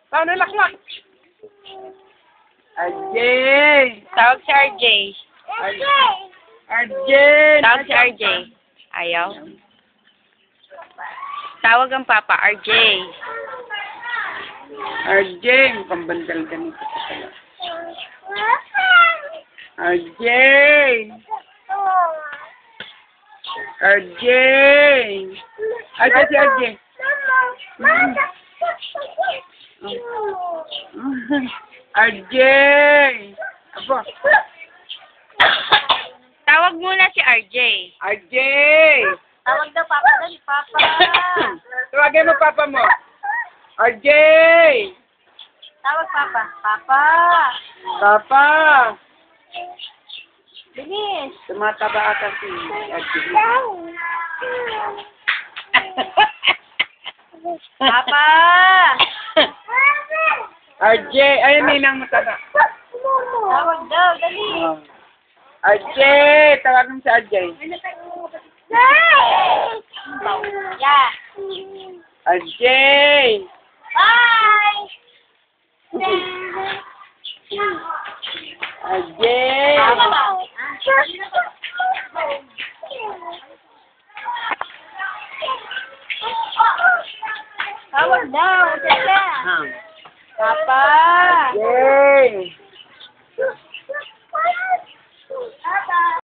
Paano laklak? RJ! Tawag si RJ. RJ! Tawag si RJ. Ayaw. Tawag ang papa, RJ. RJ! Pambandal ka nito. RJ! RJ! RJ si RJ! RJ! Apo! Tawag muna si RJ. RJ! Tawag daw papa doon, papa. Tawagin mo papa mo. RJ! Tawag papa. Papa. Papa! Bilis. Tumataba ka si RJ. Papa. RJ! Ayun, ninang mataba. Tawag daw, dali. RJ! Tawagin mo si RJ. Yeah. RJ! Bye. RJ! Tawag daw, dali. Papa. RJ!